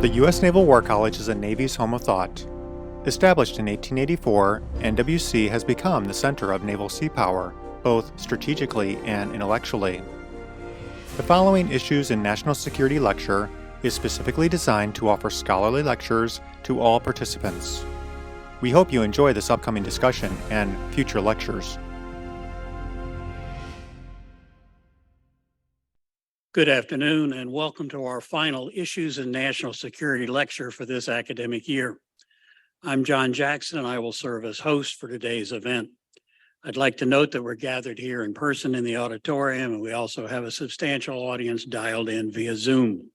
The U.S. Naval War College is a Navy's home of thought. Established in 1884, NWC has become the center of naval sea power, both strategically and intellectually. The following Issues in National Security lecture is specifically designed to offer scholarly lectures to all participants. We hope you enjoy this upcoming discussion and future lectures. Good afternoon and welcome to our final Issues in National Security lecture for this academic year. I'm John Jackson and I will serve as host for today's event. I'd like to note that we're gathered here in person in the auditorium and we also have a substantial audience dialed in via Zoom.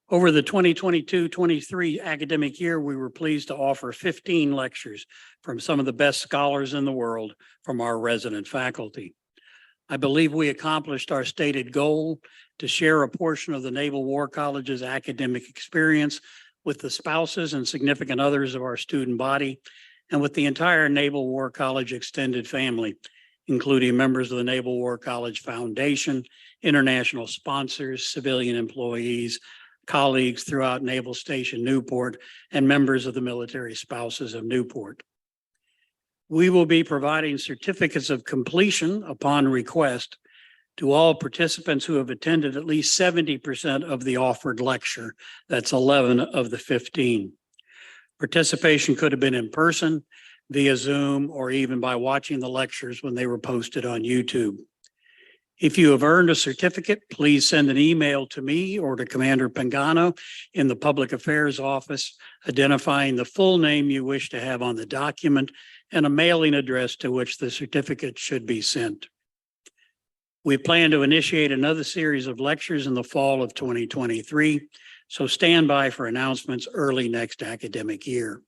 Over the 2022-23 academic year, we were pleased to offer 15 lectures from some of the best scholars in the world from our resident faculty. I believe we accomplished our stated goal to share a portion of the Naval War College's academic experience with the spouses and significant others of our student body and with the entire Naval War College extended family, including members of the Naval War College Foundation, international sponsors, civilian employees, colleagues throughout Naval Station Newport, and members of the military spouses of Newport. We will be providing certificates of completion upon request to all participants who have attended at least 70% of the offered lecture. That's 11 of the 15. Participation could have been in person, via Zoom, or even by watching the lectures when they were posted on YouTube. If you have earned a certificate, please send an email to me or to Commander Pagano in the Public Affairs Office, identifying the full name you wish to have on the document and a mailing address to which the certificate should be sent. We plan to initiate another series of lectures in the fall of 2023, so stand by for announcements early next academic year.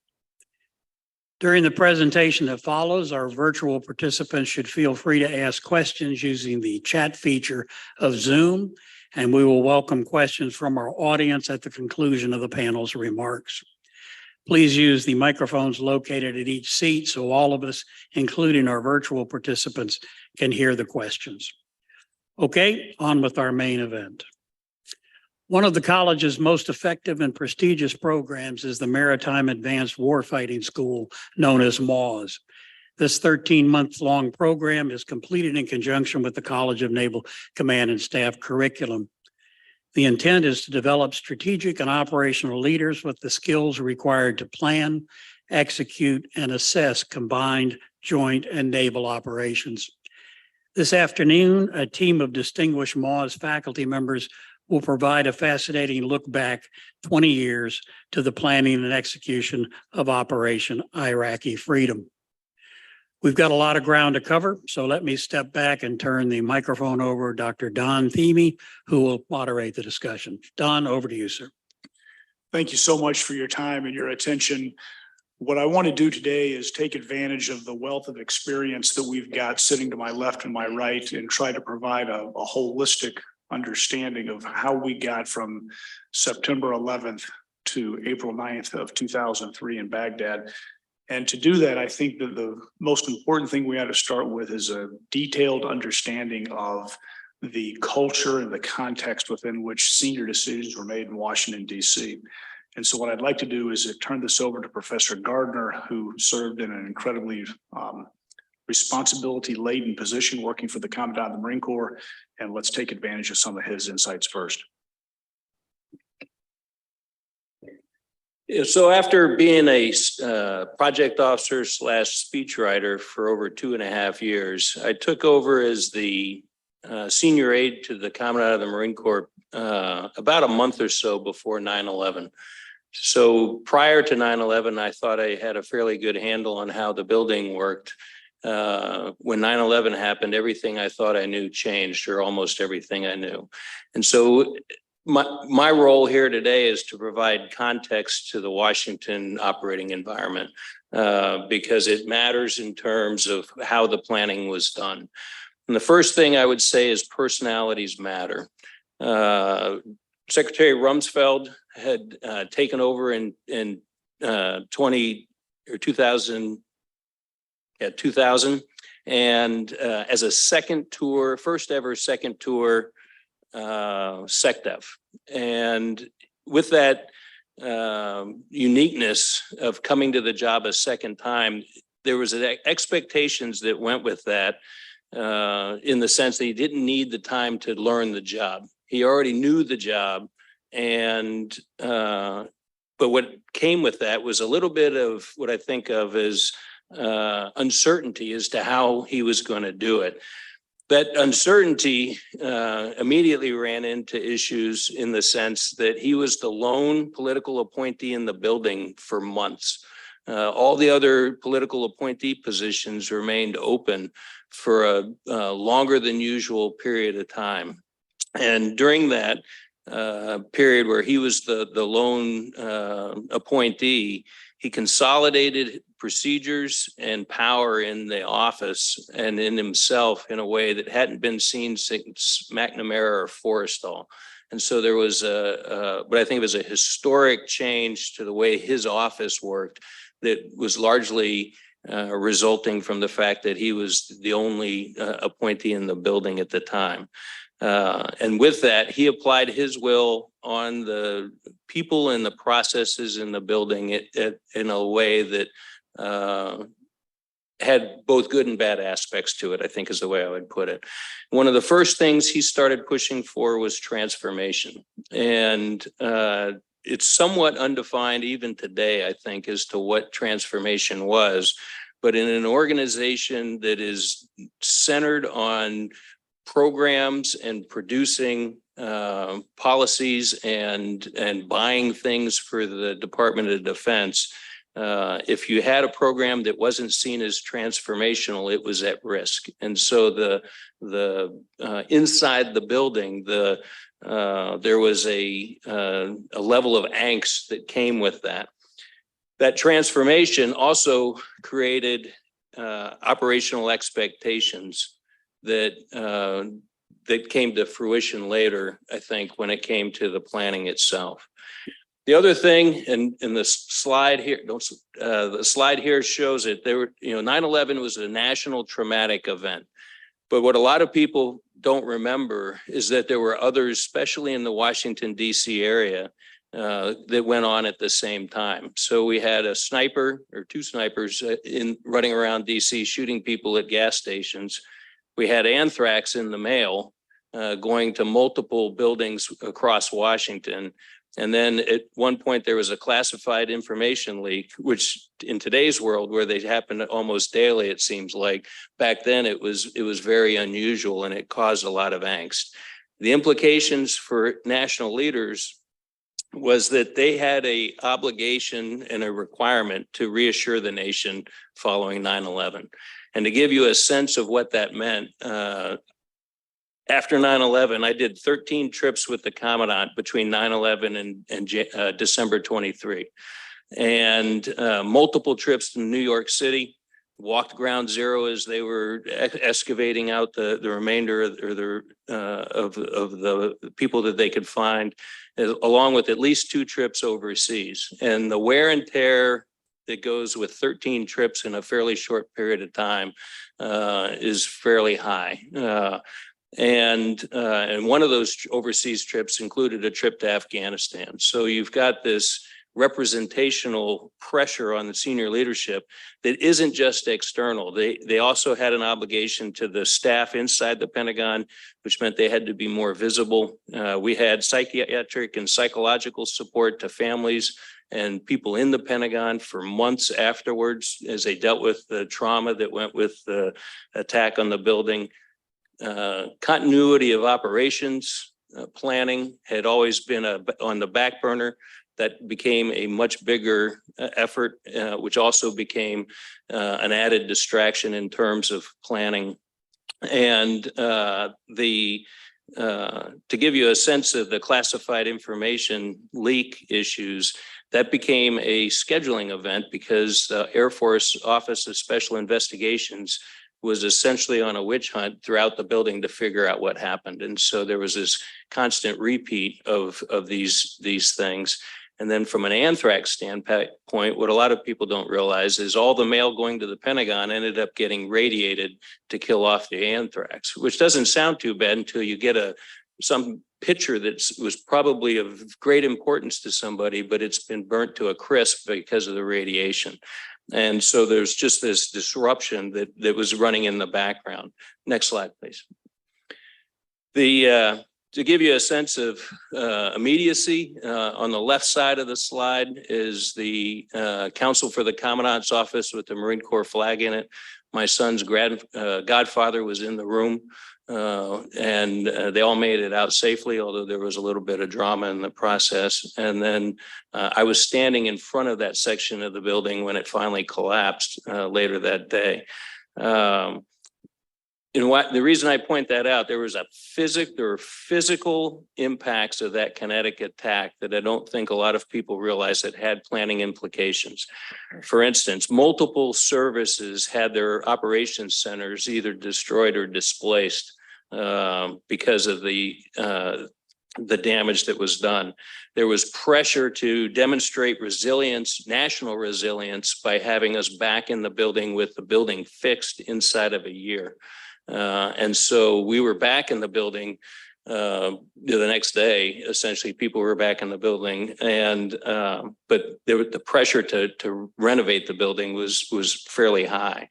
During the presentation that follows, our virtual participants should feel free to ask questions using the chat feature of Zoom, and we will welcome questions from our audience at the conclusion of the panel's remarks. Please use the microphones located at each seat so all of us, including our virtual participants, can hear the questions. Okay, on with our main event. One of the college's most effective and prestigious programs is the Maritime Advanced Warfighting School, known as SWOS. This 13-month-long program is completed in conjunction with the College of Naval Command and Staff curriculum. The intent is to develop strategic and operational leaders with the skills required to plan, execute, and assess combined joint and naval operations. This afternoon, a team of distinguished SWOS faculty members will provide a fascinating look back 20 years to the planning and execution of Operation Iraqi Freedom. We've got a lot of ground to cover, so let me step back and turn the microphone over to Dr. Don Thieme, who will moderate the discussion. Don, over to you, sir. Thank you so much for your time and your attention. What I want to do today is take advantage of the wealth of experience that we've got sitting to my left and my right and try to provide a holistic understanding of how we got from September 11th to April 9th of 2003 in Baghdad. And to do that, I think that the most important thing we ought to start with is a detailed understanding of the culture and the context within which senior decisions were made in Washington, D.C. And so what I'd like to do is turn this over to Professor Gardner, who served in an incredibly responsibility-laden position working for the Commandant of the Marine Corps. And let's take advantage of some of his insights first. So after being a project officer / speechwriter for over 2.5 years, I took over as the senior aide to the Commandant of the Marine Corps about a month or so before 9/11. So prior to 9/11, I thought I had a fairly good handle on how the building worked. When 9/11 happened, everything I thought I knew changed, or almost everything I knew. And so my role here today is to provide context to the Washington operating environment because it matters in terms of how the planning was done. And the first thing I would say is personalities matter. Secretary Rumsfeld had taken over in 2000, and as a second tour, first ever second tour SecDef. And with that, uniqueness of coming to the job a second time, there was expectations that went with that in the sense that he didn't need the time to learn the job. He already knew the job, and but what came with that was a little bit of what I think of as uncertainty as to how he was going to do it. That uncertainty immediately ran into issues in the sense that he was the lone political appointee in the building for months. All the other political appointee positions remained open for a longer than usual period of time. And during that period where he was the lone appointee, he consolidated procedures and power in the office and in himself in a way that hadn't been seen since McNamara or Forrest. And so there was what I think was a historic change to the way his office worked that was largely resulting from the fact that he was the only appointee in the building at the time. And with that, he applied his will on the people and the processes in the building in a way that had both good and bad aspects to it, I think is the way I would put it. One of the first things he started pushing for was transformation. And it's somewhat undefined even today, I think, as to what transformation was. But in an organization that is centered on programs and producing policies and buying things for the Department of Defense, if you had a program that wasn't seen as transformational, it was at risk. And so the inside the building, there was a level of angst that came with that. That transformation also created operational expectations that came to fruition later, I think, when it came to the planning itself. The other thing, and the slide here, the slide here shows it. There were, 9/11 was a national traumatic event. But what a lot of people don't remember is that there were others, especially in the Washington, D.C. area, that went on at the same time. So we had a sniper or two snipers running around D.C. shooting people at gas stations. We had anthrax in the mail going to multiple buildings across Washington. And then at one point there was a classified information leak, which in today's world where they happen almost daily, it seems like, back then it was very unusual and it caused a lot of angst. The implications for national leaders was that they had an obligation and a requirement to reassure the nation following 9/11. And to give you a sense of what that meant, after 9/11, I did 13 trips with the Commandant between 9/11 and December 23. And multiple trips to New York City, walked ground zero as they were excavating out the remainder of the people that they could find, along with at least 2 trips overseas. And the wear and tear that goes with 13 trips in a fairly short period of time is fairly high. And one of those overseas trips included a trip to Afghanistan. So you've got this representational pressure on the senior leadership that isn't just external. They also had an obligation to the staff inside the Pentagon, which meant they had to be more visible. We had psychiatric and psychological support to families and people in the Pentagon for months afterwards as they dealt with the trauma that went with the attack on the building. Continuity of operations planning had always been on the back burner. That became a much bigger effort, which also became an added distraction in terms of planning. And to give you a sense of the classified information leak issues, that became a scheduling event because the Air Force Office of Special Investigations was essentially on a witch hunt throughout the building to figure out what happened. And so there was this constant repeat of these things. And then from an anthrax standpoint, what a lot of people don't realize is all the mail going to the Pentagon ended up getting radiated to kill off the anthrax, which doesn't sound too bad until you get some picture that was probably of great importance to somebody, but it's been burnt to a crisp because of the radiation. And so there's just this disruption that was running in the background. Next slide, please. To give you a sense of immediacy, on the left side of the slide is the counsel for the Commandant's office with the Marine Corps flag in it. My son's godfather was in the room, and they all made it out safely, although there was a little bit of drama in the process. And then I was standing in front of that section of the building when it finally collapsed later that day. And the reason I point that out, there were physical impacts of that kinetic attack that I don't think a lot of people realize that had planning implications. For instance, multiple services had their operations centers either destroyed or displaced because of the damage that was done. There was pressure to demonstrate resilience, national resilience, by having us back in the building with the building fixed inside of a year. And so we were back in the building the next day. Essentially, people were back in the building, and but the pressure to renovate the building was fairly high.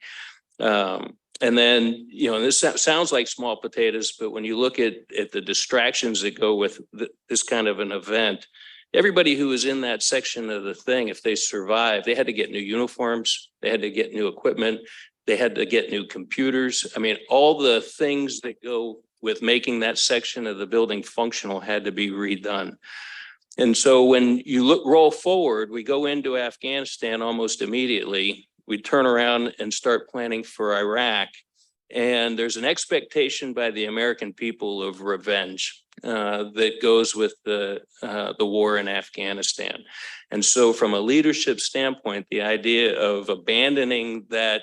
And then, this sounds like small potatoes, but when you look at the distractions that go with this kind of an event, everybody who was in that section of the thing, if they survived, they had to get new uniforms, they had to get new equipment, they had to get new computers. I mean, all the things that go with making that section of the building functional had to be redone. And so when you roll forward, we go into Afghanistan almost immediately. We turn around and start planning for Iraq. And there's an expectation by the American people of revenge that goes with the war in Afghanistan. And so from a leadership standpoint, the idea of abandoning that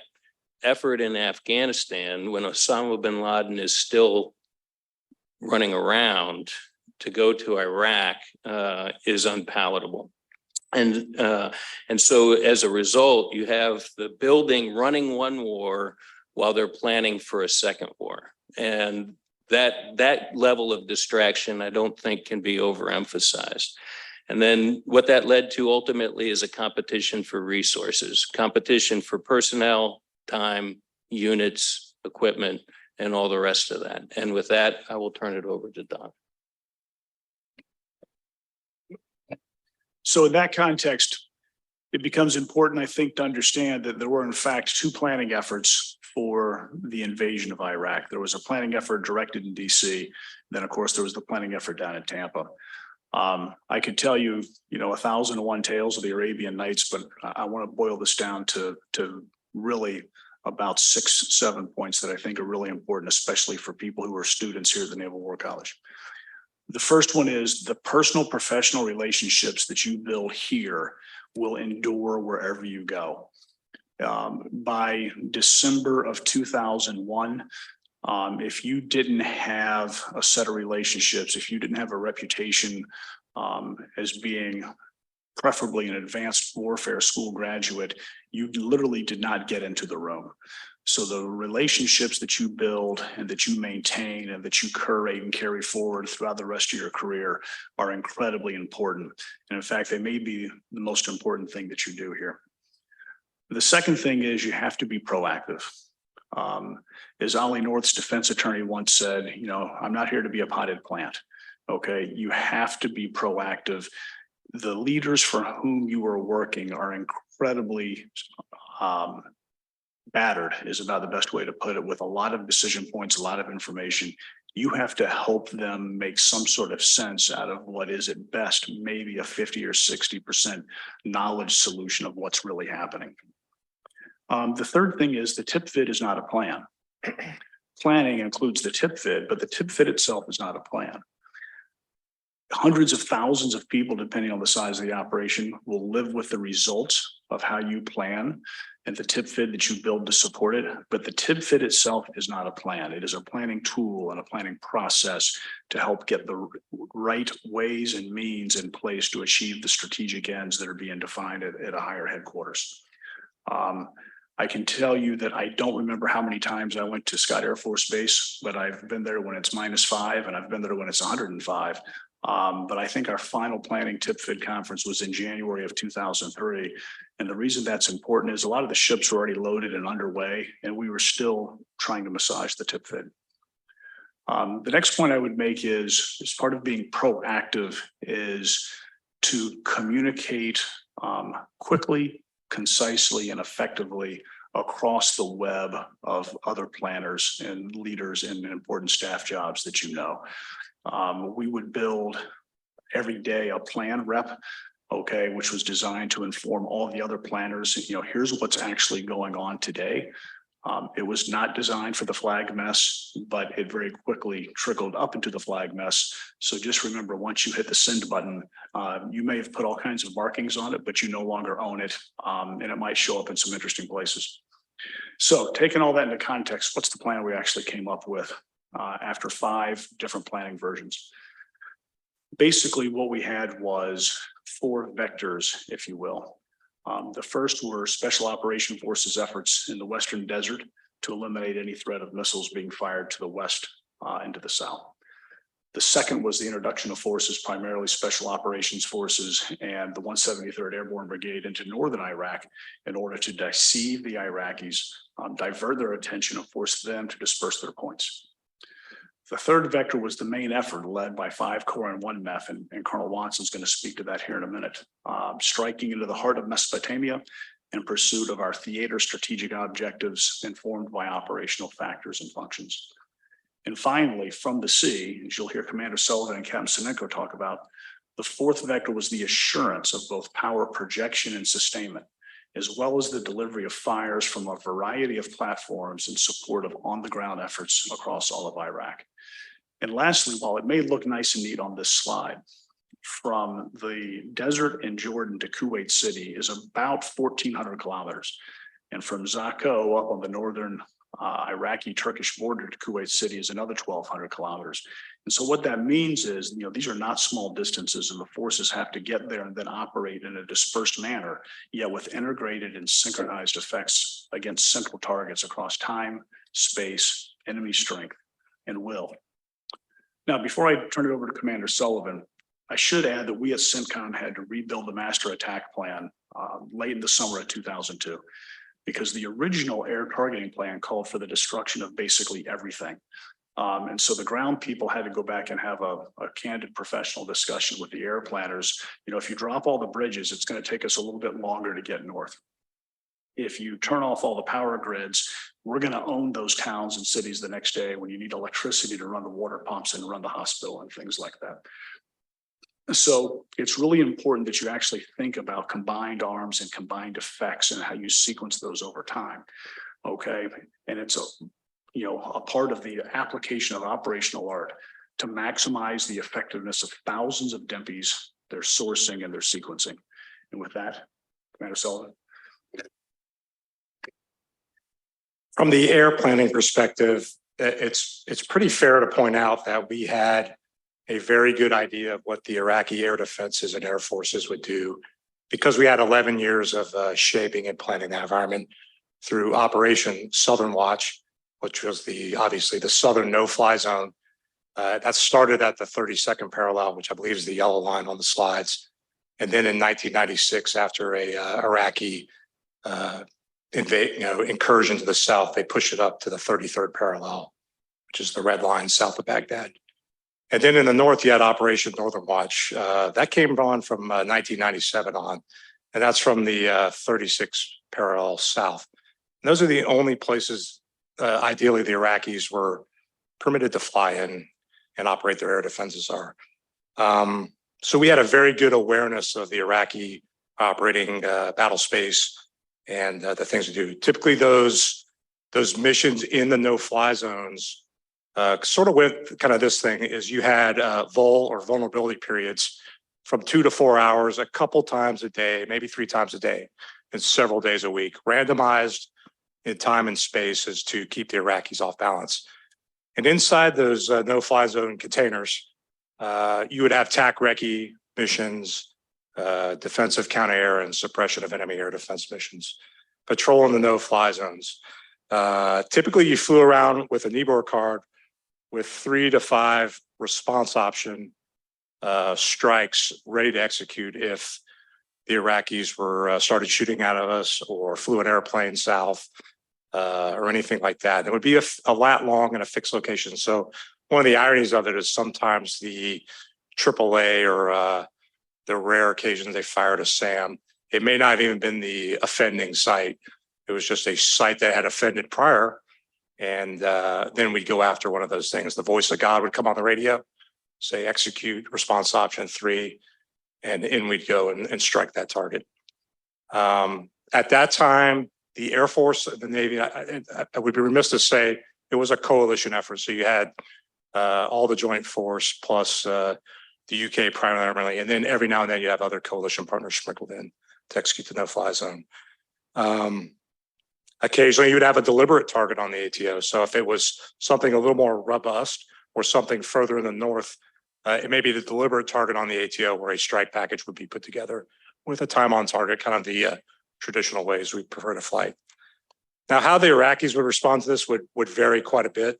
effort in Afghanistan when Osama bin Laden is still running around to go to Iraq is unpalatable. And so as a result, you have the building running one war while they're planning for a second war. And that level of distraction, I don't think can be overemphasized. And then what that led to ultimately is a competition for resources, competition for personnel, time, units, equipment, and all the rest of that. And with that, I will turn it over to Don. So in that context, it becomes important, I think, to understand that there were in fact two planning efforts for the invasion of Iraq. There was a planning effort directed in DC. Then of course, there was the planning effort down in Tampa. I could tell you, 1,001 tales of the Arabian Nights, but I want to boil this down to really about 6-7 points that I think are really important, especially for people who are students here at the Naval War College. The first one is the personal professional relationships that you build here will endure wherever you go. By December of 2001, if you didn't have a set of relationships, if you didn't have a reputation as being preferably an advanced warfare school graduate, you literally did not get into the room. So the relationships that you build and that you maintain and that you curate and carry forward throughout the rest of your career are incredibly important. And in fact, they may be the most important thing that you do here. The second thing is you have to be proactive. As Ollie North's defense attorney once said, I'm not here to be a potted plant. Okay, you have to be proactive. The leaders for whom you are working are incredibly battered, is about the best way to put it, with a lot of decision points, a lot of information. You have to help them make some sort of sense out of what is at best maybe a 50 or 60% knowledge solution of what's really happening. The third thing is the tip fit is not a plan. Planning includes the tip fit, but the tip fit itself is not a plan. Hundreds of thousands of people, depending on the size of the operation, will live with the results of how you plan and the tip fit that you build to support it. But the tip fit itself is not a plan. It is a planning tool and a planning process to help get the right ways and means in place to achieve the strategic ends that are being defined at a higher headquarters. I can tell you that I don't remember how many times I went to Scott Air Force Base, but I've been there when it's -5 and I've been there when it's 105. But I think our final planning TIPFID conference was in January of 2003. And the reason that's important is a lot of the ships were already loaded and underway, and we were still trying to massage the TIPFID. The next point I would make is, as part of being proactive, is to communicate quickly, concisely, and effectively across the web of other planners and leaders in important staff jobs that you know. We would build every day a plan rep, okay, which was designed to inform all the other planners, you know, here's what's actually going on today. It was not designed for the flag mess, but it very quickly trickled up into the flag mess. So just remember, once you hit the send button, you may have put all kinds of markings on it, but you no longer own it, and it might show up in some interesting places. So taking all that into context, what's the plan we actually came up with after 5 different planning versions? Basically, what we had was 4 vectors, if you will. The first were Special Operation Forces efforts in the Western Desert to eliminate any threat of missiles being fired to the west and to the south. The second was the introduction of forces, primarily Special Operations Forces and the 173rd Airborne Brigade into northern Iraq in order to deceive the Iraqis, divert their attention, and force them to disperse their points. The third vector was the main effort led by 5 Corps and 1 MEF, and Colonel Watson's going to speak to that here in a minute, striking into the heart of Mesopotamia in pursuit of our theater strategic objectives informed by operational factors and functions. And finally, from the sea, as you'll hear Commander Sullivan and Captain Senenko talk about, the fourth vector was the assurance of both power projection and sustainment, as well as the delivery of fires from a variety of platforms in support of on-the-ground efforts across all of Iraq. And lastly, while it may look nice and neat on this slide, from the desert in Jordan to Kuwait City is about 1,400 kilometers. And from Zako up on the northern Iraqi-Turkish border to Kuwait City is another 1,200 kilometers. And so what that means is, you know, these are not small distances, and the forces have to get there and then operate in a dispersed manner, yet with integrated and synchronized effects against central targets across time, space, enemy strength, and will. Now, before I turn it over to Commander Sullivan, I should add that we at CENTCOM had to rebuild the master attack plan late in the summer of 2002. Because the original air targeting plan called for the destruction of basically everything. And so the ground people had to go back and have a candid professional discussion with the air planners. You know, if you drop all the bridges, it's going to take us a little bit longer to get north. If you turn off all the power grids, we're going to own those towns and cities the next day when you need electricity to run the water pumps and run the hospital and things like that. So it's really important that you actually think about combined arms and combined effects and how you sequence those over time. Okay. And it's a part of the application of operational art to maximize the effectiveness of thousands of DEMPs, their sourcing and their sequencing. And with that, Commander Sullivan. From the air planning perspective, it's pretty fair to point out that we had a very good idea of what the Iraqi air defenses and air forces would do, because we had 11 years of shaping and planning that environment through Operation Southern Watch, which was obviously the southern no-fly zone. That started at the 32nd parallel, which I believe is the yellow line on the slides. And then in 1996, after a Iraqi incursion to the south, they pushed it up to the 33rd parallel, which is the red line south of Baghdad. And then in the north, you had Operation Northern Watch. That came on from 1997 on, and that's from the 36th parallel south. And those are the only places, ideally, the Iraqis were permitted to fly in and operate their air defenses are. So we had a very good awareness of the Iraqi operating battle space and the things to do. Typically, those missions in the no-fly zones sort of with kind of this thing is you had vol or vulnerability periods from 2 to 4 hours, a couple times a day, maybe 3 times a day, and several days a week, randomized in time and space as to keep the Iraqis off balance. And inside those no-fly zone containers, you would have TAC recce missions, defensive counter-air and suppression of enemy air defense missions. patrolling the no-fly zones. Typically, you flew around with a NEBOR card with 3 to 5 response option strikes ready to execute if the Iraqis were started shooting out of us or flew an airplane south or anything like that. It would be a lat long and a fixed location. So one of the ironies of it is sometimes the AAA or the rare occasions they fired a SAM, it may not have even been the offending site. It was just a site that had offended prior. And then we'd go after one of those things. The voice of God would come on the radio, say execute response option 3, and in we'd go and strike that target. At that time, the Air Force, the Navy, I would be remiss to say it was a coalition effort. So you had all the joint force plus the UK primarily, and then every now and then you have other coalition partners sprinkled in to execute the no-fly zone. Occasionally you would have a deliberate target on the ATO. So if it was something a little more robust or something further in the north, it may be the deliberate target on the ATO where a strike package would be put together with a time on target, kind of the traditional ways we prefer to fly. Now, how the Iraqis would respond to this would vary quite a bit.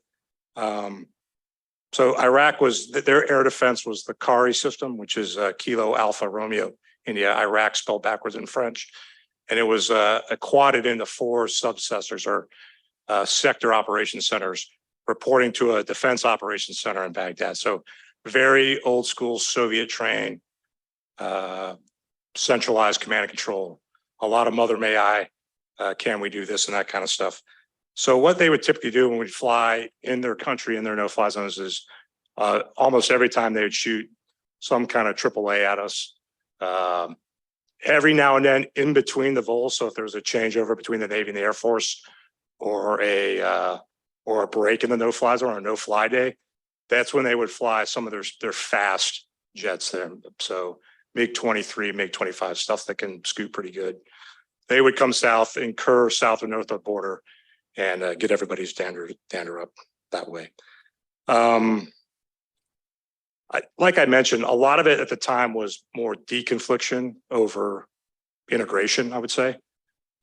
So Iraq was, their air defense was the CARI system, which is Kilo Alpha Romeo India, Iraq spelled backwards in French. And it was quadded into 4 subsectors or sector operations centers reporting to a defense operations center in Baghdad. So very old school Soviet trained, centralized command and control, a lot of mother may I, can we do this and that kind of stuff. So what they would typically do when we fly in their country, in their no-fly zones is almost every time they would shoot some kind of AAA at us. Every now and then in between the vols, so if there was a changeover between the Navy and the Air Force or a break in the no-fly zone or a no-fly day, that's when they would fly some of their fast jets there. So MiG-23, MiG-25, stuff that can scoot pretty good. They would come south, incur south or north of the border, and get everybody's dander up that way. Like I mentioned, a lot of it at the time was more deconfliction over integration, I would say.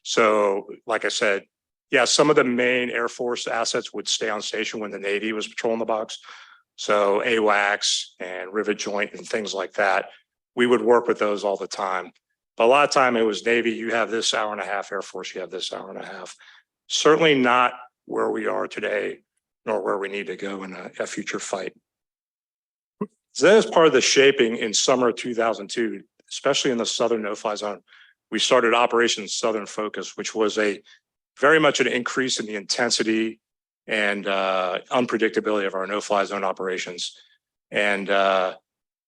So, like I said, yeah, some of the main Air Force assets would stay on station when the Navy was patrolling the box. So AWACS and rivet joint and things like that, we would work with those all the time. But a lot of time it was Navy, you have this hour and a half, Air Force, you have this hour and a half. Certainly not where we are today, nor where we need to go in a future fight. So that is part of the shaping in summer of 2002, especially in the Southern no-fly zone. We started Operation Southern Focus, which was very much an increase in the intensity and unpredictability of our no-fly zone operations. And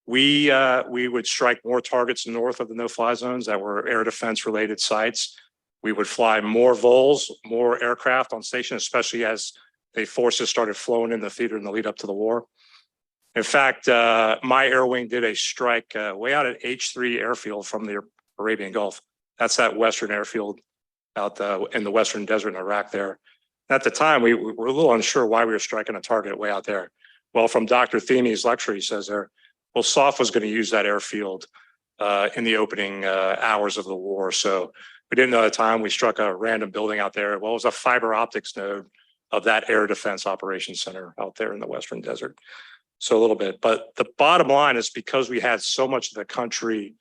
we would strike more targets north of the no-fly zones that were air defense related sites. We would fly more vols, more aircraft on station, especially as the forces started flowing in the theater in the lead up to the war. In fact, my air wing did a strike way out at H3 airfield from the Arabian Gulf. That's that Western airfield out in the Western desert in Iraq there. At the time, we were a little unsure why we were striking a target way out there. Well, from Dr. Thiemy's lecture, he says there, well, SOF was going to use that airfield in the opening hours of the war. So we didn't know at the time. We struck a random building out there. Well, it was a fiber optics node of that air defense operations center out there in the Western desert. So a little bit, but the bottom line is because we had so much of the country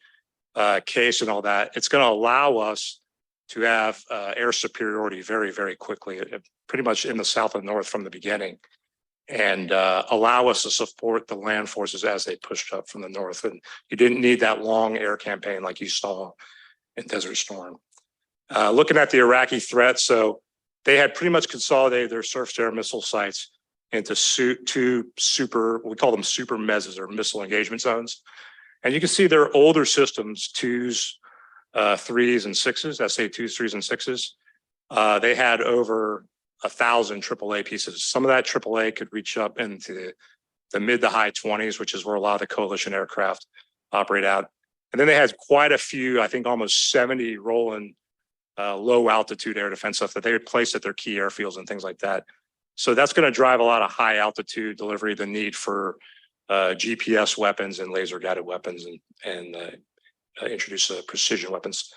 case and all that, it's going to allow us to have air superiority very, very quickly, pretty much in the south and north from the beginning, and allow us to support the land forces as they pushed up from the north. And you didn't need that long air campaign like you saw in Desert Storm. Looking at the Iraqi threat, so they had pretty much consolidated their surface-to-air missile sites into 2 super, we call them super meses or missile engagement zones. And you can see they're older systems, 2s, 3s, and 6s, SA2s, 3s, and 6s. They had over 1,000 AAA pieces. Some of that AAA could reach up into the mid to high 20s, which is where a lot of the coalition aircraft operate out. And then they had quite a few, I think almost 70 rolling low altitude air defense stuff that they would place at their key airfields and things like that. So that's going to drive a lot of high altitude delivery, the need for GPS weapons and laser guided weapons and introduce precision weapons.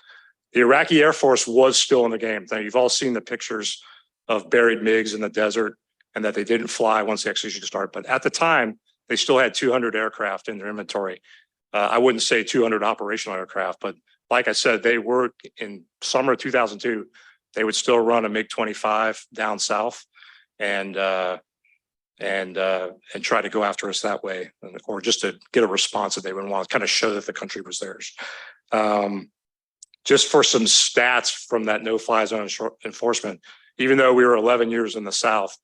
The Iraqi Air Force was still in the game. Now, you've all seen the pictures of buried MiGs in the desert and that they didn't fly once the execution started. But at the time, they still had 200 aircraft in their inventory. I wouldn't say 200 operational aircraft, but like I said, they were in summer 2002, they would still run a MiG-25 down south and try to go after us that way, or just to get a response that they would want to kind of show that the country was theirs. Just for some stats from that no-fly zone enforcement, even though we were 11 years in the South,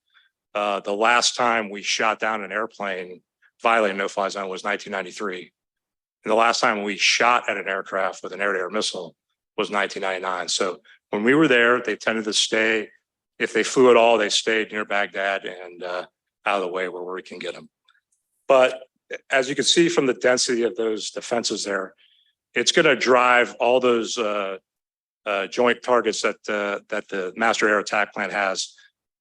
the last time we shot down an airplane violating no-fly zone was 1993. And the last time we shot at an aircraft with an air-to-air missile was 1999. So when we were there, they tended to stay, if they flew at all, they stayed near Baghdad and out of the way where we can get them. But as you can see from the density of those defenses there, it's going to drive all those joint targets that the Master Air Attack Plan has.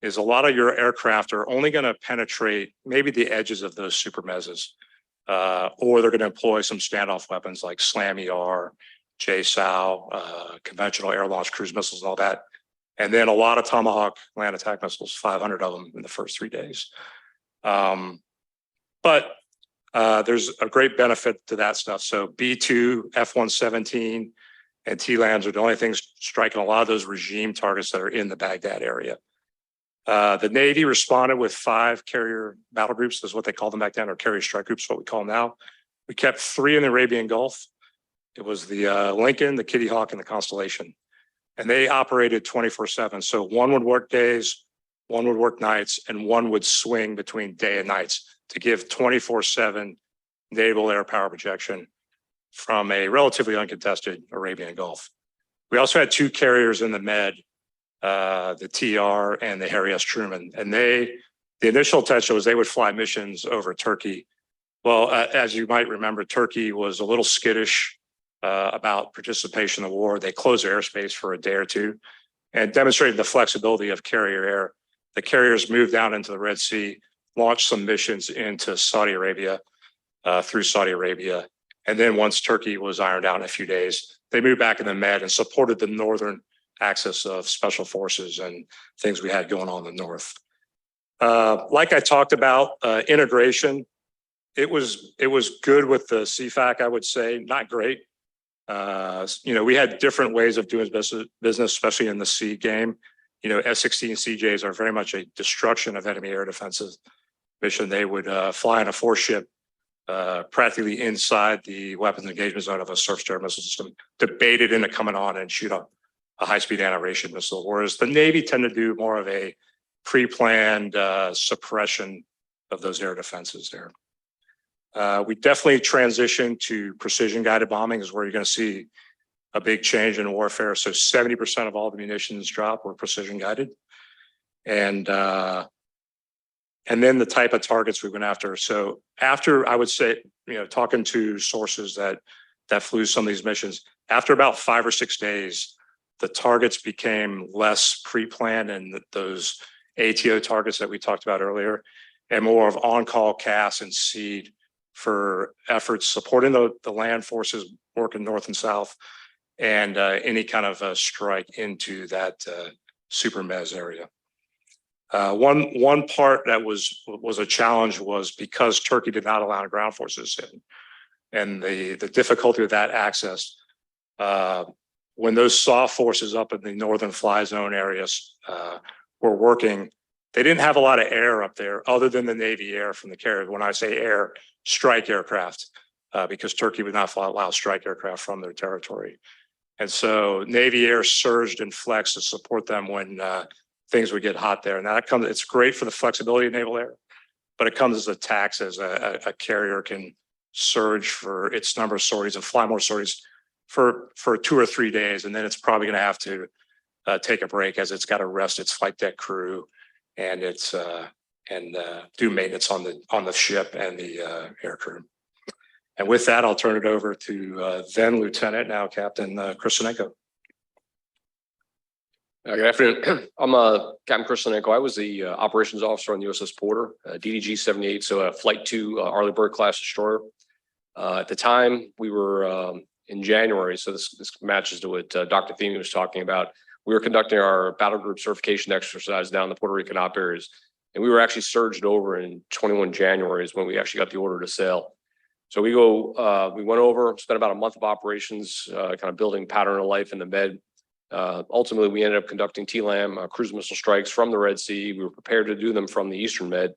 Is a lot of your aircraft are only going to penetrate maybe the edges of those super mezzas, or they're going to employ some standoff weapons like SLAM-ER, JSOW, conventional air-launched cruise missiles and all that. And then a lot of Tomahawk land attack missiles, 500 of them in the first 3 days. But there's a great benefit to that stuff. So B-2, F-117, and T-LANs are the only things striking a lot of those regime targets that are in the Baghdad area. The Navy responded with 5 carrier battle groups. That's what they called them back then, or carrier strike groups, what we call them now. We kept 3 in the Arabian Gulf. It was the Lincoln, the Kitty Hawk, and the Constellation. And they operated 24/7. So one would work days, one would work nights, and one would swing between day and nights to give 24/7 naval air power projection from a relatively uncontested Arabian Gulf. We also had 2 carriers in the Med, the TR and the Harry S. Truman. And the initial intention was they would fly missions over Turkey. Well, as you might remember, Turkey was a little skittish about participation in the war. They closed their airspace for a day or two and demonstrated the flexibility of carrier air. The carriers moved down into the Red Sea, launched some missions into Saudi Arabia, through Saudi Arabia. And then once Turkey was ironed out in a few days, they moved back in the Med and supported the northern axis of special forces and things we had going on in the north. Like I talked about, integration, it was good with the CFAC, I would say, not great. We had different ways of doing business, especially in the sea game. S-16 CJs are very much a destruction of enemy air defenses mission. They would fly in a 4-ship practically inside the weapons engagement zone of a surface-to-air missile system, debated into coming on and shoot up a high-speed anti-radiation missile, whereas the Navy tend to do more of a pre-planned suppression of those air defenses there. We definitely transitioned to precision-guided bombing is where you're going to see a big change in warfare. So 70% of all the munitions dropped were precision-guided. And then the type of targets we went after. So after, I would say, talking to sources that flew some of these missions, after about 5 or 6 days, the targets became less pre-planned and those ATO targets that we talked about earlier, and more of on-call CAS and SEED for efforts supporting the land forces working north and south, and any kind of a strike into that super mez area. One part that was a challenge was because Turkey did not allow ground forces in, and the difficulty with that access. When those soft forces up in the northern fly zone areas were working, they didn't have a lot of air up there other than the Navy air from the carriers. When I say air, strike aircraft, because Turkey would not allow strike aircraft from their territory. And so Navy air surged and flexed to support them when things would get hot there. And it's great for the flexibility of naval air, but it comes as a tax as a carrier can surge for its number of sorties and fly more sorties for 2 or 3 days. And then it's probably going to have to take a break as it's got to rest its flight deck crew and do maintenance on the ship and the air crew. And with that, I'll turn it over to then Lieutenant, now Captain Chris Senenko. Good afternoon. I'm Captain Chris Senenko. I was the operations officer on the USS Porter, DDG 78, so a Flight 2 Arleigh Burke class destroyer. At the time, we were in January. So this matches to what Dr. Thieme was talking about. We were conducting our battle group certification exercise down in the Puerto Rican op areas. And we were actually surged over in 21 January is when we actually got the order to sail. So we went over, spent about a month of operations, kind of building pattern of life in the Med. Ultimately, we ended up conducting TLAM cruise missile strikes from the Red Sea. We were prepared to do them from the Eastern Med.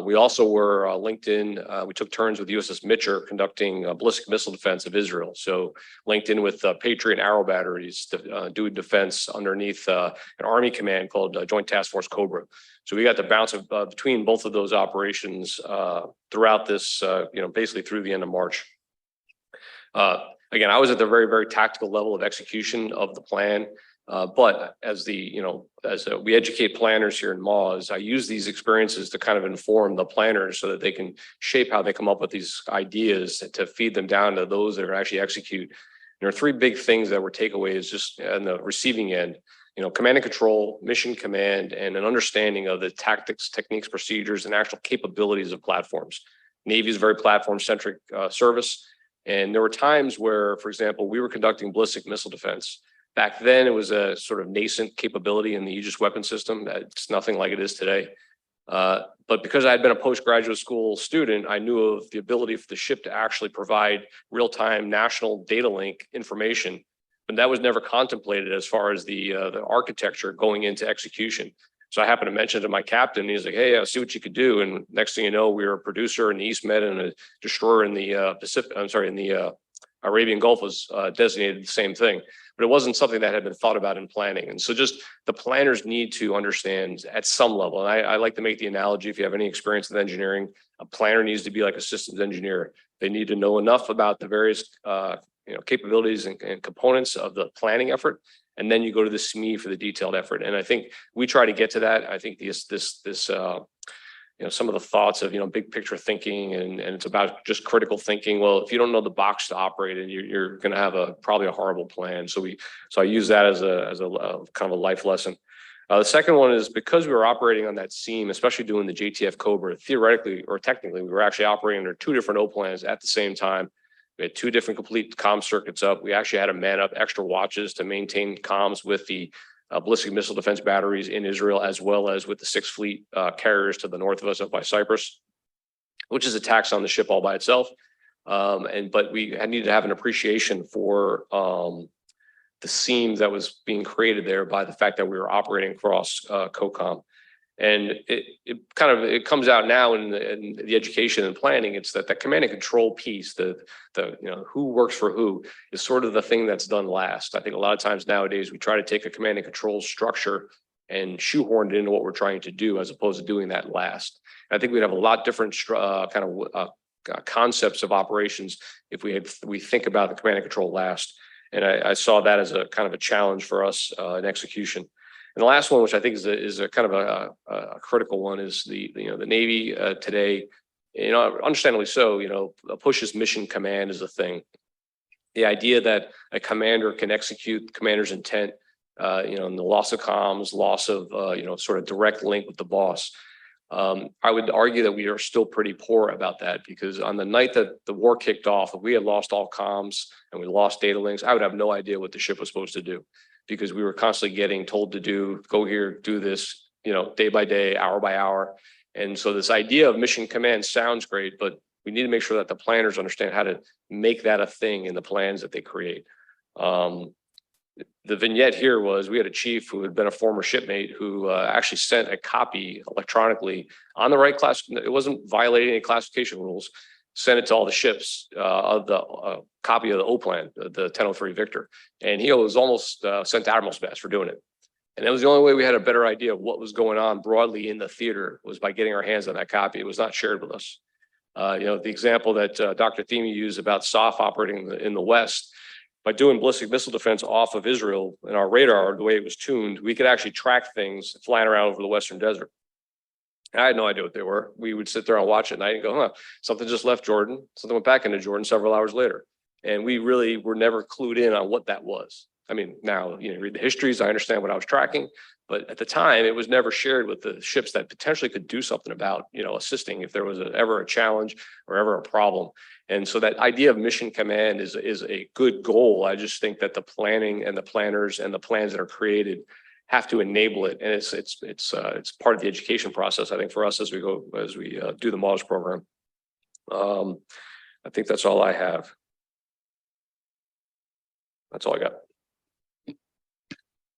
We also were linked in, we took turns with USS Mitcher conducting ballistic missile defense of Israel. So linked in with Patriot and Arrow batteries doing defense underneath an Army command called Joint Task Force Cobra. So we got to bounce between both of those operations throughout this, basically through the end of March. Again, I was at the very, very tactical level of execution of the plan. But as we educate planners here in MAWS, I use these experiences to kind of inform the planners so that they can shape how they come up with these ideas to feed them down to those that are actually execute. There are three big things that were takeaways just on the receiving end. Command and control, mission command, and an understanding of the tactics, techniques, procedures, and actual capabilities of platforms. Navy is very platform-centric service. And there were times where, for example, we were conducting ballistic missile defense. Back then, it was a sort of nascent capability in the Aegis weapon system. It's nothing like it is today. But because I had been a postgraduate school student, I knew of the ability for the ship to actually provide real-time national data link information. But that was never contemplated as far as the architecture going into execution. So I happened to mention to my captain, he's like, hey, I'll see what you could do. And next thing you know, we were a producer in the East Med and a destroyer in the Arabian Gulf was designated the same thing. But it wasn't something that had been thought about in planning. And so just the planners need to understand at some level. And I like to make the analogy, if you have any experience with engineering, a planner needs to be like a systems engineer. They need to know enough about the various capabilities and components of the planning effort. And then you go to the SME for the detailed effort. And I think we try to get to that. I think some of the thoughts of, big picture thinking and it's about just critical thinking. Well, if you don't know the box to operate in, you're going to have probably a horrible plan. So I use that as a kind of a life lesson. The second one is because we were operating on that seam, especially doing the JTF Cobra, theoretically or technically, we were actually operating under two different O plans at the same time. We had two different complete comm circuits up. We actually had to man up extra watches to maintain comms with the ballistic missile defense batteries in Israel, as well as with the 6th Fleet carriers to the north of us up by Cyprus, which is a tax on the ship all by itself. But we needed to have an appreciation for the seam that was being created there by the fact that we were operating across COCOM. And it comes out now in the education and planning. It's that command and control piece, the who works for who, is sort of the thing that's done last. I think a lot of times nowadays we try to take a command and control structure and shoehorn it into what we're trying to do, as opposed to doing that last. And I think we'd have a lot different concepts of operations if we think about the command and control last. And I saw that as a kind of a challenge for us in execution. And the last one, which I think is a kind of a critical one, is the Navy today, understandably so, pushes mission command is a thing. The idea that a commander can execute the commander's intent, and the loss of comms, loss of, sort of direct link with the boss. I would argue that we are still pretty poor about that, because on the night that the war kicked off, if we had lost all comms and we lost data links, I would have no idea what the ship was supposed to do, because we were constantly getting told to go here, do this, day by day, hour by hour. And so this idea of mission command sounds great, but we need to make sure that the planners understand how to make that a thing in the plans that they create. The vignette here was, we had a chief who had been a former shipmate who actually sent a copy electronically on the right class. It wasn't violating any classification rules. Sent it to all the ships of the copy of the O plan, the 1003 Victor. And he was almost sent to Admiral's Mess for doing it. And that was the only way we had a better idea of what was going on broadly in the theater, was by getting our hands on that copy. It was not shared with us. The example that Dr. Thieme used about SOF operating in the West, by doing ballistic missile defense off of Israel and our radar, the way it was tuned, we could actually track things flying around over the Western desert. I had no idea what they were. We would sit there and watch at night and go, something just left Jordan. Something went back into Jordan several hours later. And we really were never clued in on what that was. I mean, now, read the histories, I understand what I was tracking, but at the time it was never shared with the ships that potentially could do something about, assisting if there was ever a challenge or ever a problem. And so that idea of mission command is a good goal. I just think that the planning and the planners and the plans that are created have to enable it. And it's part of the education process, I think, for us as we do the models program. I think that's all I have. That's all I got.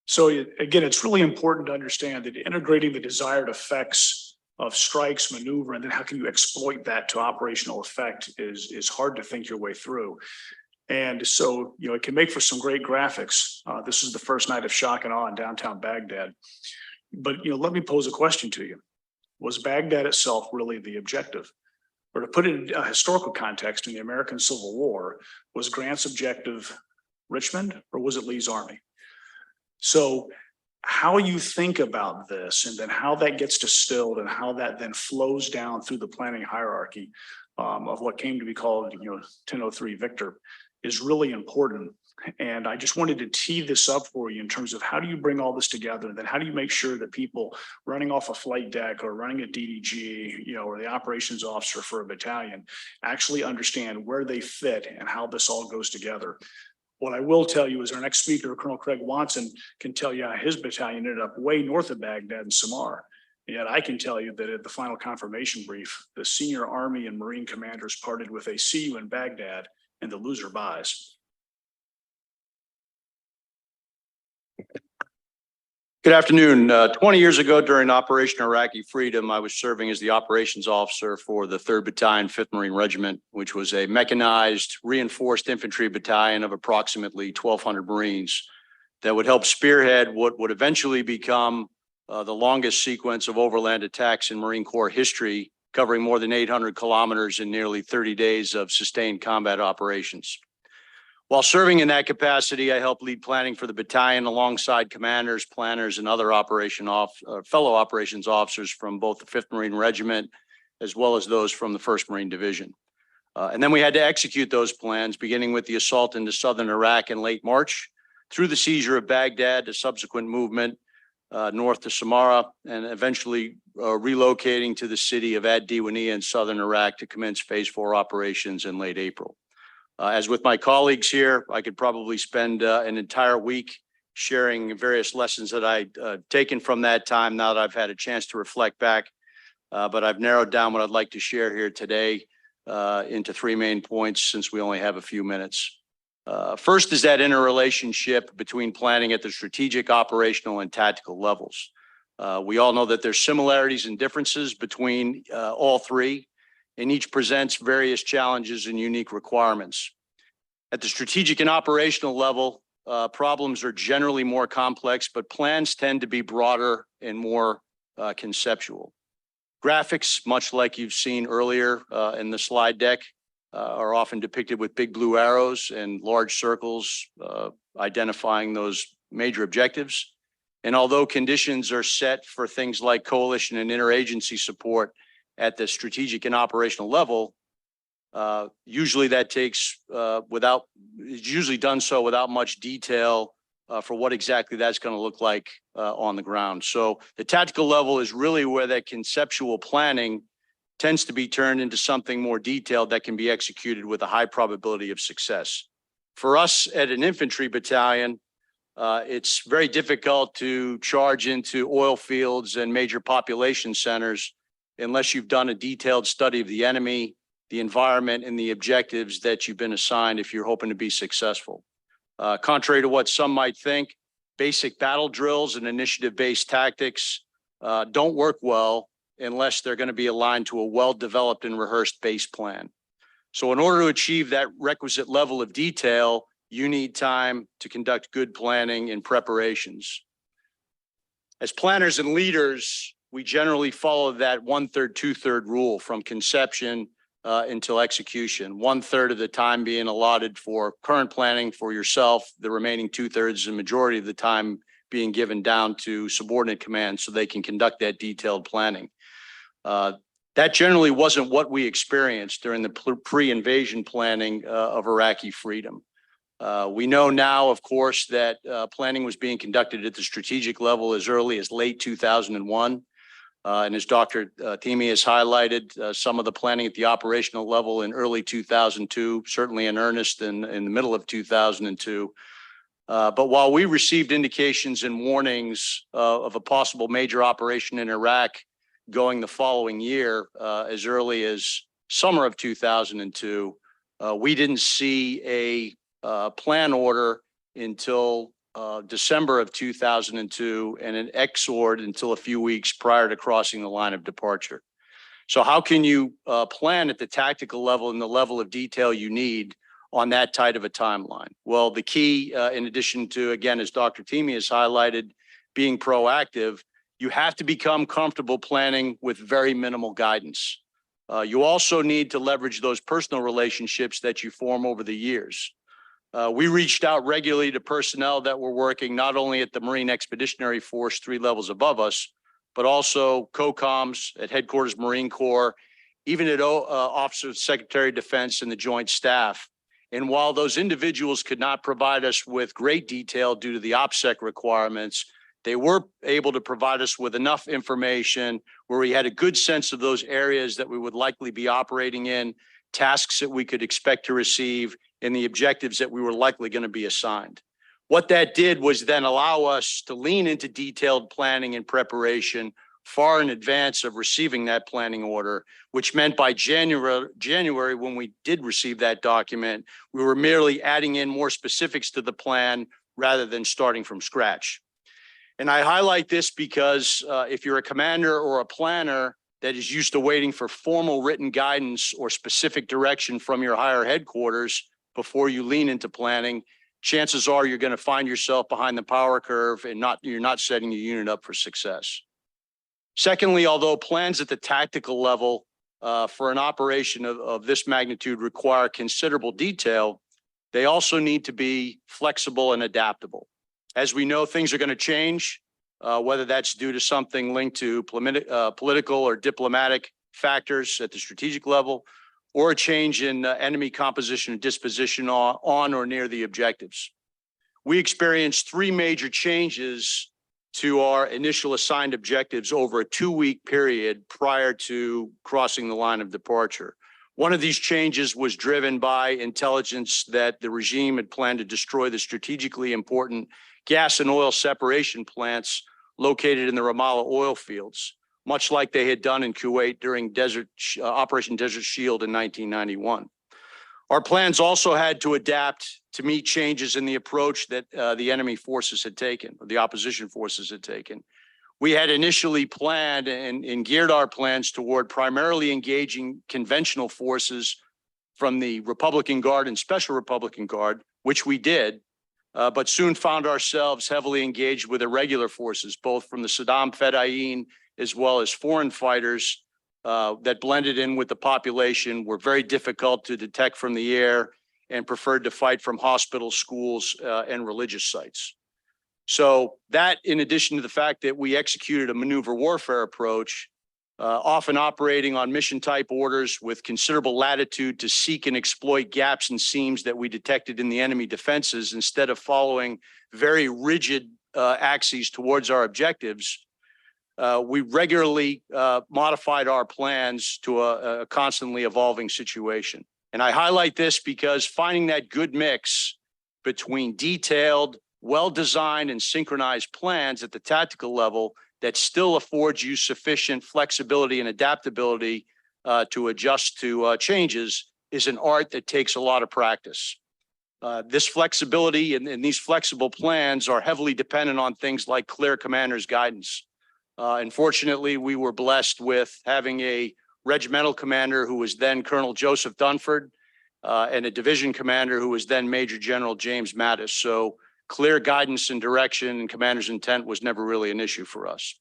So again, it's really important to understand that integrating the desired effects of strikes, maneuver, and then how can you exploit that to operational effect is hard to think your way through. And so, it can make for some great graphics. This is the first night of shock and awe in downtown Baghdad. But, let me pose a question to you. Was Baghdad itself really the objective? Or to put it in a historical context, in the American Civil War, was Grant's objective Richmond or was it Lee's army? So how you think about this and then how that gets distilled and how that then flows down through the planning hierarchy of what came to be called, 1003 Victor is really important. And I just wanted to tee this up for you in terms of how do you bring all this together? And then how do you make sure that people running off a flight deck or running a DDG, or the operations officer for a battalion actually understand where they fit and how this all goes together? What I will tell you is our next speaker, Colonel Craig Watson, can tell you how his battalion ended up way north of Baghdad in Samar. And yet I can tell you that at the final confirmation brief, the senior Army and Marine commanders parted with a "see you in Baghdad" and the loser buys. Good afternoon. 20 years ago during Operation Iraqi Freedom, I was serving as the operations officer for the 3rd Battalion, 5th Marine Regiment, which was a mechanized, reinforced infantry battalion of approximately 1,200 Marines that would help spearhead what would eventually become the longest sequence of overland attacks in Marine Corps history, covering more than 800 kilometers in nearly 30 days of sustained combat operations. While serving in that capacity, I helped lead planning for the battalion alongside commanders, planners, and other fellow operations officers from both the 5th Marine Regiment, as well as those from the 1st Marine Division. And then we had to execute those plans, beginning with the assault into southern Iraq in late March, through the seizure of Baghdad, the subsequent movement north to Samarra, and eventually relocating to the city of Ad-Diwaniyah in southern Iraq to commence Phase 4 operations in late April. As with my colleagues here, I could probably spend an entire week sharing various lessons that I'd taken from that time now that I've had a chance to reflect back. But I've narrowed down what I'd like to share here today into 3 main points since we only have a few minutes. First is that interrelationship between planning at the strategic, operational, and tactical levels. We all know that there's similarities and differences between all three, and each presents various challenges and unique requirements. At the strategic and operational level, problems are generally more complex, but plans tend to be broader and more conceptual. Graphics, much like you've seen earlier in the slide deck, are often depicted with big blue arrows and large circles identifying those major objectives. And although conditions are set for things like coalition and interagency support at the strategic and operational level, usually that takes it's usually done so without much detail for what exactly that's going to look like on the ground. So the tactical level is really where that conceptual planning tends to be turned into something more detailed that can be executed with a high probability of success. For us at an infantry battalion, it's very difficult to charge into oil fields and major population centers unless you've done a detailed study of the enemy, the environment, and the objectives that you've been assigned if you're hoping to be successful. Contrary to what some might think, basic battle drills and initiative-based tactics don't work well unless they're going to be aligned to a well-developed and rehearsed base plan. So in order to achieve that requisite level of detail, you need time to conduct good planning and preparations. As planners and leaders, we generally follow that 1/3, 2/3 rule from conception until execution. 1/3 of the time being allotted for current planning for yourself, the remaining 2/3 and majority of the time being given down to subordinate command so they can conduct that detailed planning. That generally wasn't what we experienced during the pre-invasion planning of Iraqi freedom. We know now, of course, that planning was being conducted at the strategic level as early as late 2001. And as Dr. Thieme has highlighted, some of the planning at the operational level in early 2002, certainly in earnest in the middle of 2002. But while we received indications and warnings of a possible major operation in Iraq going the following year, as early as summer of 2002, we didn't see a plan order until December of 2002 and an XORD until a few weeks prior to crossing the line of departure. So how can you plan at the tactical level and the level of detail you need on that tight of a timeline? Well, the key, in addition to, again, as Dr. Thieme has highlighted, being proactive, you have to become comfortable planning with very minimal guidance. You also need to leverage those personal relationships that you form over the years. We reached out regularly to personnel that were working not only at the Marine Expeditionary Force 3 levels above us, but also COCOMs at Headquarters Marine Corps, even at Office of Secretary of Defense and the Joint Staff. And while those individuals could not provide us with great detail due to the OPSEC requirements, they were able to provide us with enough information where we had a good sense of those areas that we would likely be operating in, tasks that we could expect to receive, and the objectives that we were likely going to be assigned. What that did was then allow us to lean into detailed planning and preparation far in advance of receiving that planning order, which meant by January, when we did receive that document, we were merely adding in more specifics to the plan rather than starting from scratch. And I highlight this because if you're a commander or a planner that is used to waiting for formal written guidance or specific direction from your higher headquarters before you lean into planning, chances are you're going to find yourself behind the power curve and you're not setting your unit up for success. Secondly, although plans at the tactical level for an operation of this magnitude require considerable detail, they also need to be flexible and adaptable. As we know, things are going to change, whether that's due to something linked to political or diplomatic factors at the strategic level, or a change in enemy composition and disposition on or near the objectives. We experienced 3 major changes to our initial assigned objectives over a 2-week period prior to crossing the line of departure. One of these changes was driven by intelligence that the regime had planned to destroy the strategically important gas and oil separation plants located in the Ramallah oil fields, much like they had done in Kuwait during Operation Desert Shield in 1991. Our plans also had to adapt to meet changes in the approach that the enemy forces had taken, or the opposition forces had taken. We had initially planned and geared our plans toward primarily engaging conventional forces from the Republican Guard and Special Republican Guard, which we did, but soon found ourselves heavily engaged with irregular forces, both from the Saddam Fedayeen as well as foreign fighters that blended in with the population, were very difficult to detect from the air, and preferred to fight from hospitals, schools, and religious sites. So that, in addition to the fact that we executed a maneuver warfare approach, often operating on mission type orders with considerable latitude to seek and exploit gaps and seams that we detected in the enemy defenses, instead of following very rigid axes towards our objectives, we regularly modified our plans to a constantly evolving situation. And I highlight this because finding that good mix between detailed, well-designed and synchronized plans at the tactical level that still affords you sufficient flexibility and adaptability to adjust to changes is an art that takes a lot of practice. This flexibility and these flexible plans are heavily dependent on things like clear commander's guidance. Unfortunately, we were blessed with having a regimental commander who was then Colonel Joseph Dunford and a division commander who was then Major General James Mattis. So clear guidance and direction and commander's intent was never really an issue for us.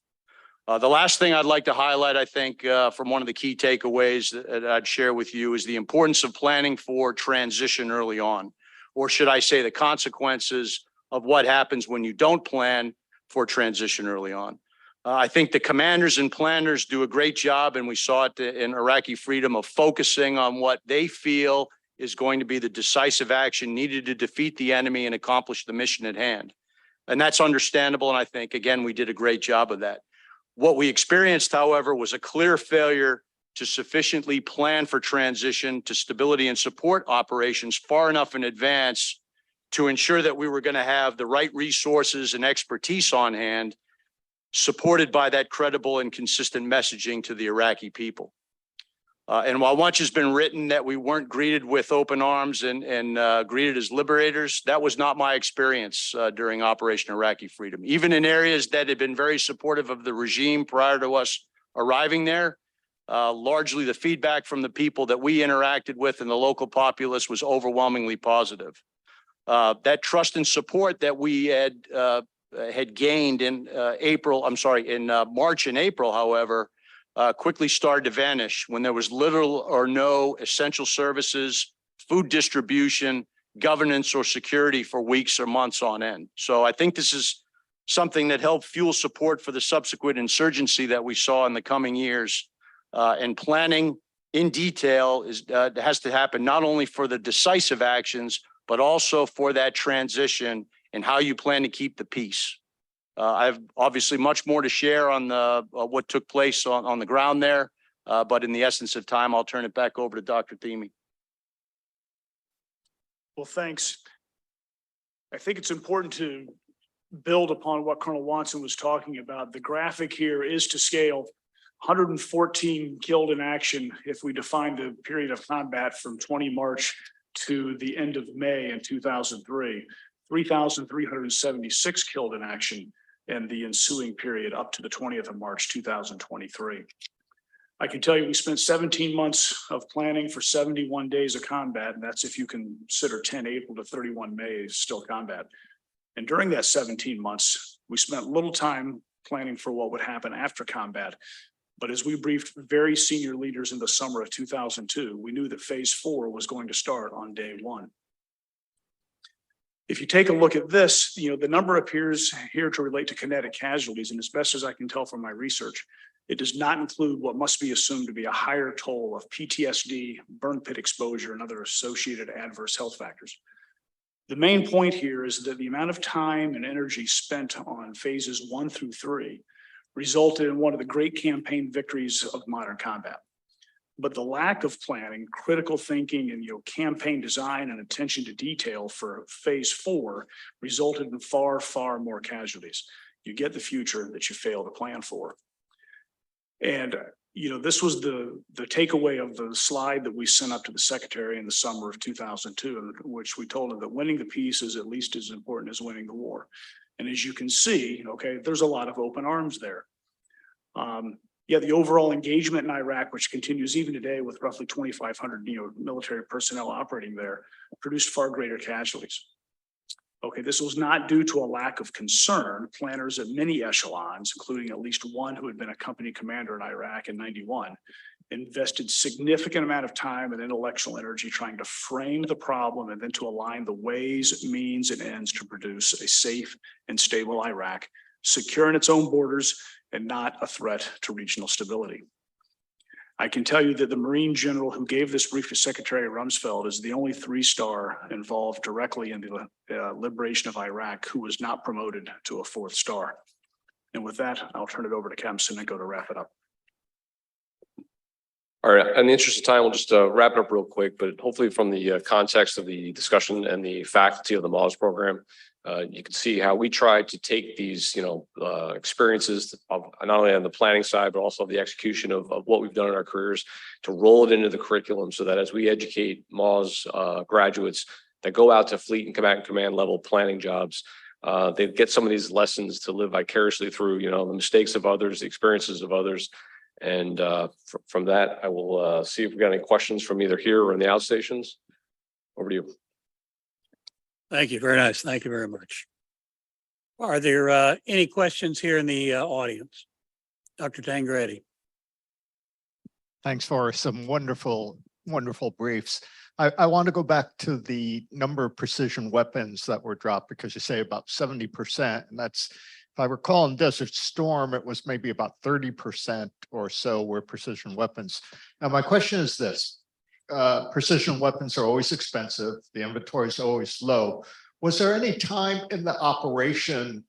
The last thing I'd like to highlight, I think, from one of the key takeaways that I'd share with you is the importance of planning for transition early on, or should I say the consequences of what happens when you don't plan for transition early on. I think the commanders and planners do a great job, and we saw it in Iraqi Freedom, of focusing on what they feel is going to be the decisive action needed to defeat the enemy and accomplish the mission at hand. And that's understandable, and I think, again, we did a great job of that. What we experienced, however, was a clear failure to sufficiently plan for transition to stability and support operations far enough in advance to ensure that we were going to have the right resources and expertise on hand, supported by that credible and consistent messaging to the Iraqi people. And while much has been written that we weren't greeted with open arms and greeted as liberators, that was not my experience during Operation Iraqi Freedom. Even in areas that had been very supportive of the regime prior to us arriving there, largely the feedback from the people that we interacted with and the local populace was overwhelmingly positive. That trust and support that we had gained in March and April, however, quickly started to vanish when there was little or no essential services, food distribution, governance, or security for weeks or months on end. So I think this is something that helped fuel support for the subsequent insurgency that we saw in the coming years. And planning in detail has to happen not only for the decisive actions, but also for that transition and how you plan to keep the peace. I have obviously much more to share on what took place on the ground there, but in the essence of time, I'll turn it back over to Dr. Thieme. Well, thanks. I think it's important to build upon what Colonel Watson was talking about. The graphic here is to scale. 114 killed in action if we define the period of combat from 20 March to the end of May in 2003. 3,376 killed in action in the ensuing period up to the 20th of March 2023. I can tell you we spent 17 months of planning for 71 days of combat, and that's if you consider 10 April to 31 May is still combat. And during that 17 months, we spent little time planning for what would happen after combat. But as we briefed very senior leaders in the summer of 2002, we knew that phase 4 was going to start on day 1. If you take a look at this, the number appears here to relate to kinetic casualties. And as best as I can tell from my research, it does not include what must be assumed to be a higher toll of PTSD, burn pit exposure, and other associated adverse health factors. The main point here is that the amount of time and energy spent on phases 1 through 3 resulted in one of the great campaign victories of modern combat. But the lack of planning, critical thinking, and campaign design and attention to detail for phase 4 resulted in far, far more casualties. You get the future that you fail to plan for. And this was the takeaway of the slide that we sent up to the Secretary in the summer of 2002, in which we told him that winning the peace is at least as important as winning the war. And as you can see, there's a lot of open arms there. The overall engagement in Iraq, which continues even today with roughly 2,500 military personnel operating there, produced far greater casualties. This was not due to a lack of concern. Planners at many echelons, including at least one who had been a company commander in Iraq in '91, invested significant amount of time and intellectual energy trying to frame the problem and then to align the ways, means, and ends to produce a safe and stable Iraq, secure in its own borders and not a threat to regional stability. I can tell you that the Marine general who gave this brief to Secretary Rumsfeld is the only 3-star involved directly in the liberation of Iraq who was not promoted to a 4th star. And with that, I'll turn it over to Captain Senenko to wrap it up. All right, in the interest of time, we'll just wrap it up real quick, but hopefully from the context of the discussion and the faculty of the MAWS program, you can see how we try to take these, experiences of not only on the planning side, but also the execution of what we've done in our careers to roll it into the curriculum so that as we educate MAWS graduates that go out to fleet and command level planning jobs, they get some of these lessons to live vicariously through, the mistakes of others, the experiences of others. And from that, I will see if we got any questions from either here or in the outstations. Over to you. Thank you. Very nice. Thank you very much. Are there any questions here in the audience? Dr. Tangradi. Thanks for some wonderful briefs. I want to go back to the number of precision weapons that were dropped because you say about 70%, and that's, if I recall, in Desert Storm, it was maybe about 30% or so were precision weapons. Now, my question is this. Precision weapons are always expensive. The inventory is always low. Was there any time in the operation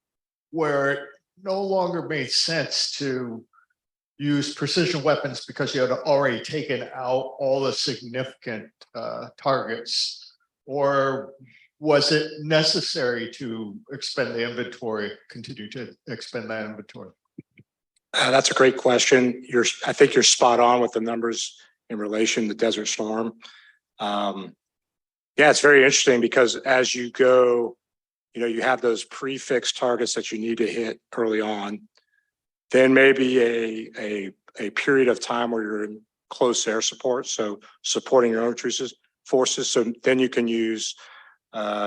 where no longer made sense to use precision weapons because you had already taken out all the significant targets? Or was it necessary to expend the inventory, continue to expend that inventory? That's a great question. I think you're spot on with the numbers in relation to Desert Storm. Yeah, it's very interesting because as you go, you have those prefixed targets that you need to hit early on. Then maybe a period of time where you're in close air support, so supporting your own forces. So then you can use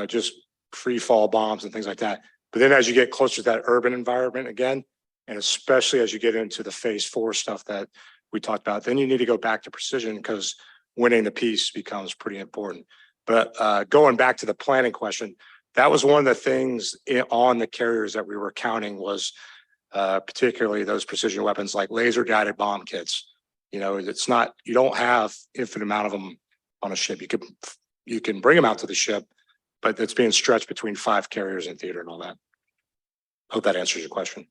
just free fall bombs and things like that. But then as you get closer to that urban environment again, and especially as you get into the phase 4 stuff that we talked about, then you need to go back to precision because winning the peace becomes pretty important. But going back to the planning question, that was one of the things on the carriers that we were counting was particularly those precision weapons like laser guided bomb kits. It's not, you don't have infinite amount of them on a ship. You can bring them out to the ship, but it's being stretched between 5 carriers in theater and all that. Hope that answers your question.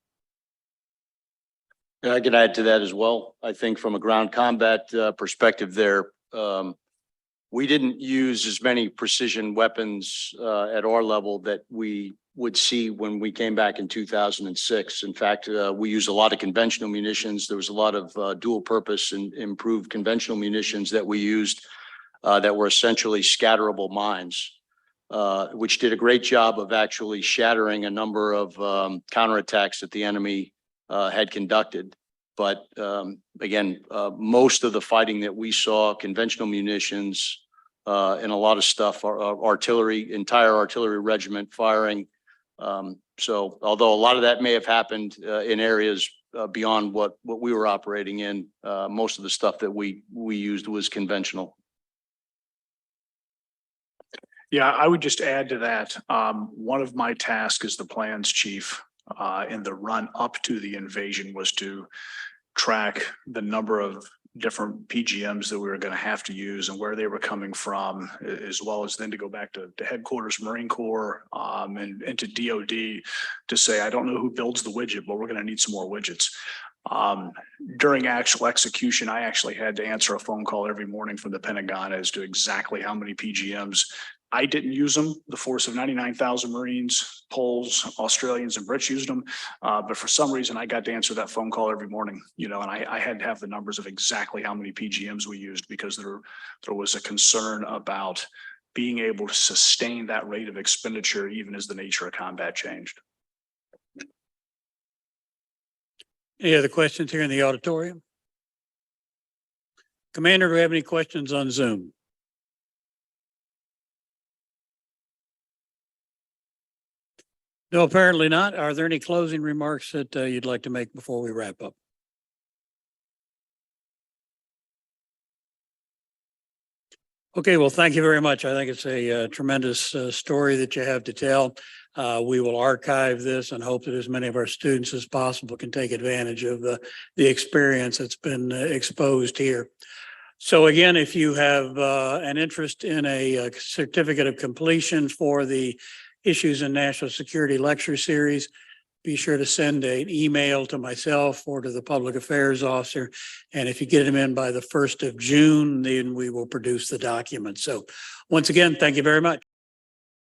I can add to that as well. I think from a ground combat perspective there, we didn't use as many precision weapons at our level that we would see when we came back in 2006. In fact, we used a lot of conventional munitions. There was a lot of dual purpose and improved conventional munitions that we used that were essentially scatterable mines, which did a great job of actually shattering a number of counterattacks that the enemy had conducted. But again, most of the fighting that we saw, conventional munitions and a lot of stuff, artillery, entire artillery regiment firing. So although a lot of that may have happened in areas beyond what we were operating in, most of the stuff that we used was conventional. Yeah, I would just add to that. One of my tasks as the plans chief in the run up to the invasion was to track the number of different PGMs that we were going to have to use and where they were coming from, as well as then to go back to headquarters Marine Corps and to DOD to say, I don't know who builds the widget, but we're going to need some more widgets. During actual execution, I actually had to answer a phone call every morning from the Pentagon as to exactly how many PGMs. I didn't use them. The force of 99,000 Marines, Poles, Australians, and Brits used them. But for some reason, I got to answer that phone call every morning, and I had to have the numbers of exactly how many PGMs we used because there was a concern about being able to sustain that rate of expenditure even as the nature of combat changed. Any other questions here in the auditorium? Commander, do we have any questions on Zoom? No, apparently not. Are there any closing remarks that you'd like to make before we wrap up? Okay, well, thank you very much. I think it's a tremendous story that you have to tell. We will archive this and hope that as many of our students as possible can take advantage of the experience that's been exposed here. So again, if you have an interest in a certificate of completion for the Issues in National Security lecture series, be sure to send an email to myself or to the public affairs officer. And if you get them in by the 1st of June, then we will produce the document. So once again, thank you very much.